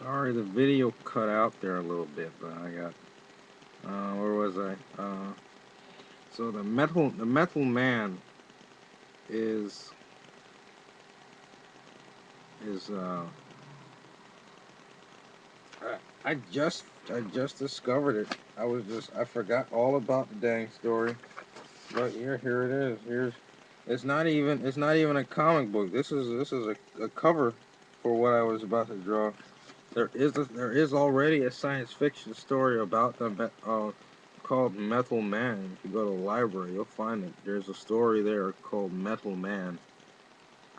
Sorry, the video cut out there a little bit, but I got. Where was I? So the metal man is is. I just discovered it. I forgot all about the dang story, but here it is. It's not even a comic book. This is a cover for what I was about to draw. There is already a science fiction story about called Metal Man. If you go to the library, you'll find it. There's a story there called Metal Man.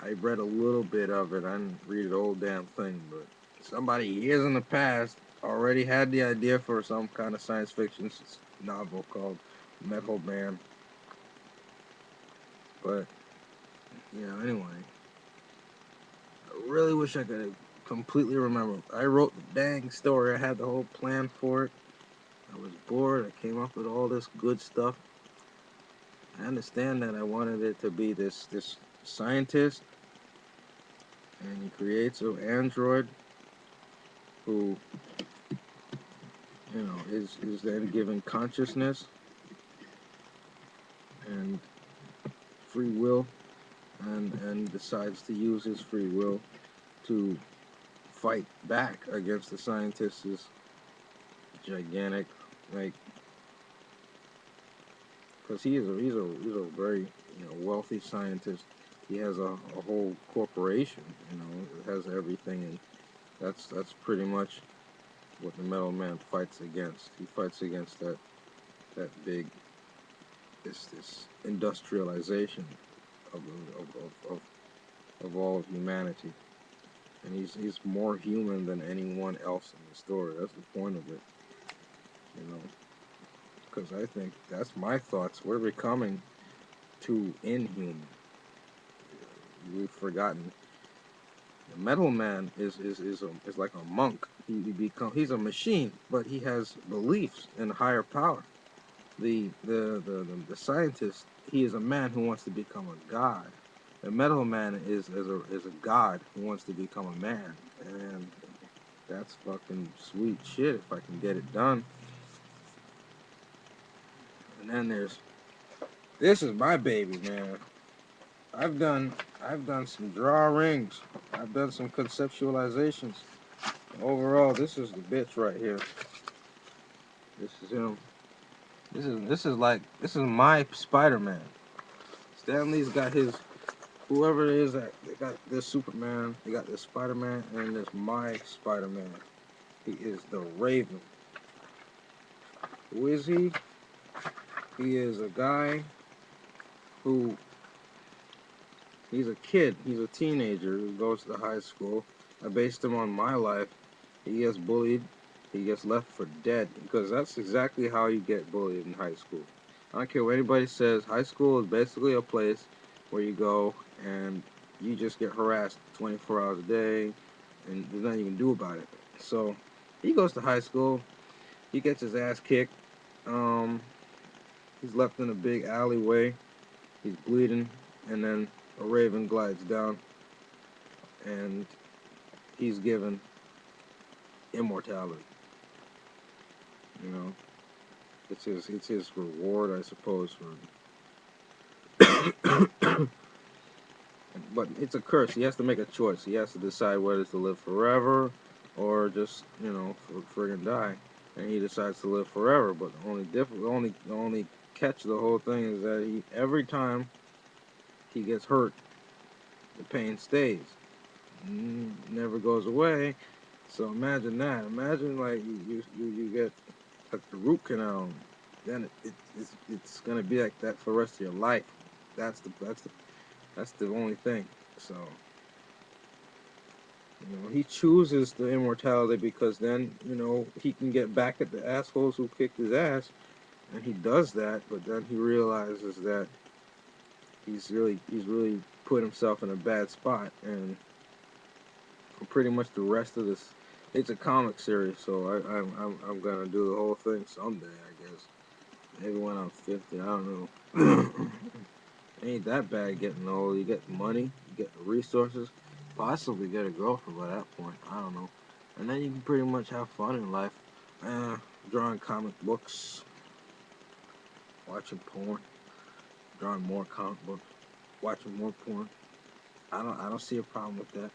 I read a little bit of it. I didn't read the whole damn thing, but somebody years in the past already had the idea for some kind of science fiction novel called Metal Man. But anyway, I really wish I could completely remember. I wrote the dang story. I had the whole plan for it. I was bored. I came up with all this good stuff. I understand that I wanted it to be this scientist, and he creates an android who is then given consciousness and free will, and decides to use his free will to fight back against the scientist's gigantic, like, because he's a very wealthy scientist. He has a whole corporation, it has everything, and that's pretty much what the Metal Man fights against. He fights against that big this industrialization of of, of, of all of humanity, and he's more human than anyone else in the story. That's the point of it, you know. Because I think that's my thoughts. We're becoming too inhuman. We've forgotten. The Metal Man is like a monk. He's a machine, but he has beliefs in higher power. The scientist, he is a man who wants to become a god. The Metal Man is a god who wants to become a man, and that's fucking sweet shit if I can get it done. And then this is my baby, man. I've done some drawings. I've done some conceptualizations. Overall, this is the bitch right here. This is him. This is my Spider-Man. Stanley's got his whoever it is that they got this Superman, they got this Spider-Man, and this my Spider-Man. He is the Raven. Who is he? He is a guy who he's a kid. He's a teenager who goes to high school. I based him on my life. He gets bullied. He gets left for dead because that's exactly how you get bullied in high school. I don't care what anybody says. High school is basically a place where you go and you just get harassed 24 hours a day, and there's nothing you can do about it. So he goes to high school. He gets his ass kicked. Um, he's left in a big alleyway. He's bleeding, and then a raven glides down, and he's given immortality. You know, it's his reward, I suppose, for. But it's a curse. He has to make a choice. He has to decide whether to live forever or just friggin' die. And he decides to live forever. But the only catch to the whole thing is that every time he gets hurt, the pain stays. Never goes away. So imagine that. Imagine like you get like the root canal. Then it's gonna be like that for the rest of your life. That's the only thing. So he chooses the immortality because then he can get back at the assholes who kicked his ass, and he does that. But then he realizes that he's really put himself in a bad spot, and for pretty much the rest of this, it's a comic series, so I'm gonna do the whole thing someday, I guess. Maybe when I'm 50, I don't know. Ain't that bad getting old. You get money, you get the resources, possibly get a girlfriend by that point. I don't know. And then you can pretty much have fun in life. Drawing comic books, watching porn, drawing more comic books, watching more porn. I don't see a problem with that.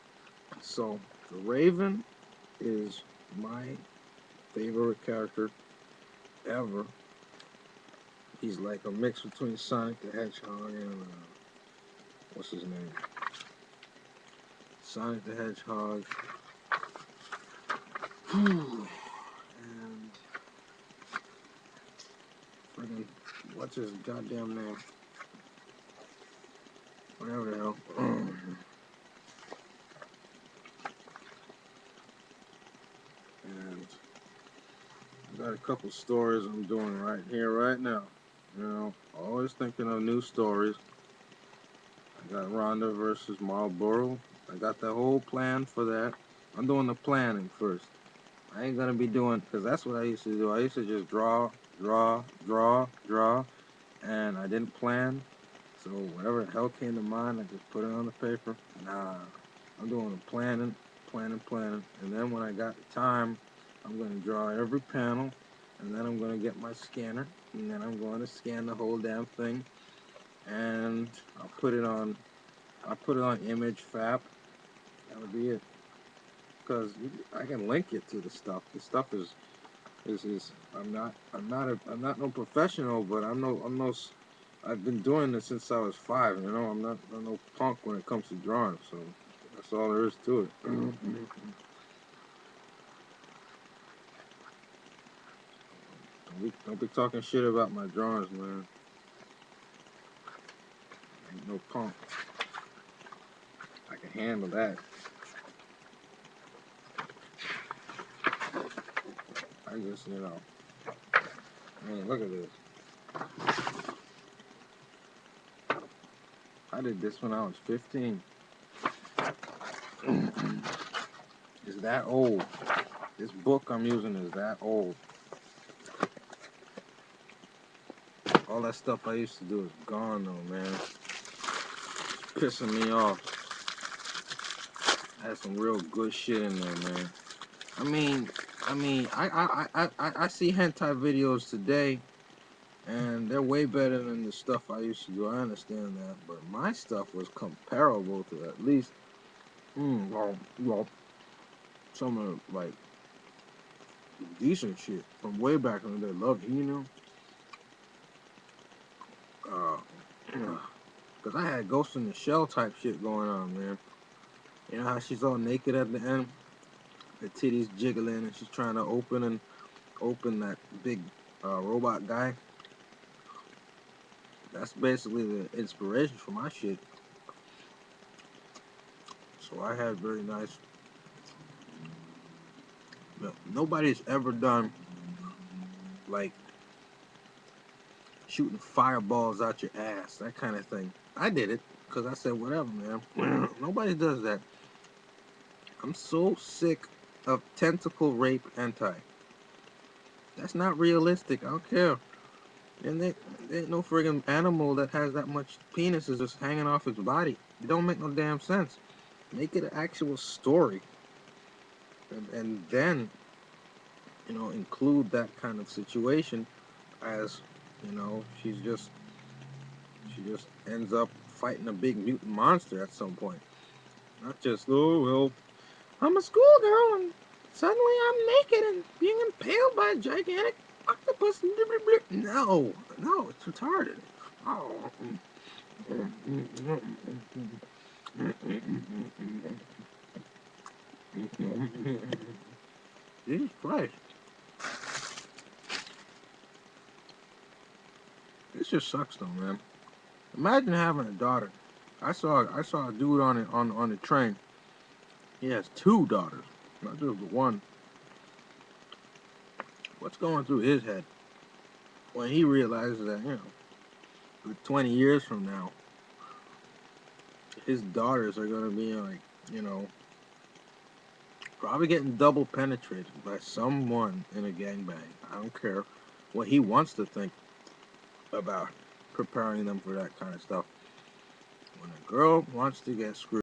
So the Raven is my favorite character ever. He's like a mix between Sonic the Hedgehog and what's his name? Sonic the Hedgehog. And friggin' what's his goddamn name? Whatever the hell. And I got a couple stories I'm doing right here, right now. You know, always thinking of new stories. I got Rhonda versus Marlboro. I got the whole plan for that. I'm doing the planning first. I ain't gonna be doing, because that's what I used to do. I used to just draw, and I didn't plan. So whatever the hell came to mind, I just put it on the paper. Nah, I'm doing the planning. And then when I got the time, I'm gonna draw every panel, and then I'm gonna get my scanner, and then I'm going to scan the whole damn thing, and I'll put it on Image Fab. That'll be it. Because I can link it to the stuff. The stuff is I'm not no professional, but I've been doing this since I was 5. You know, I'm no punk when it comes to drawing. So that's all there is to it. Don't be talking shit about my drawings, man. Ain't no punk. I can handle that. I just, you know, I mean, look at this. I did this when I was 15. It's that old. This book I'm using is that old. All that stuff I used to do is gone though, man. It's pissing me off. I had some real good shit in there, man. I mean, I see hentai videos today, and they're way better than the stuff I used to do. I understand that, but my stuff was comparable to at least, well, some of like decent shit from way back in the day. Love, you know. Cause I had Ghost in the Shell type shit going on, man. You know how she's all naked at the end, the titties jiggling, and she's trying to open that big robot guy. That's basically the inspiration for my shit. So I had very nice. Nobody's ever done like shooting fireballs out your ass, that kind of thing. I did it because I said whatever, man. Nobody does that. I'm so sick of tentacle rape hentai. That's not realistic. I don't care. And there ain't no friggin' animal that has that much penises just hanging off its body. It don't make no damn sense. Make it an actual story. And then, you know, include that kind of situation as, you know, she just ends up fighting a big mutant monster at some point. Not just, oh, well, I'm a schoolgirl and suddenly I'm naked and being impaled by a gigantic octopus. No, it's retarded. Oh. Jesus Christ. This just sucks though, man. Imagine having a daughter. I saw a dude on the train. He has 2 daughters, not just the one. What's going through his head when he realizes that, you know, 20 years from now, his daughters are gonna be like, you know, probably getting double penetrated by someone in a gangbang. I don't care what he wants to think about preparing them for that kind of stuff. When a girl wants to get screwed,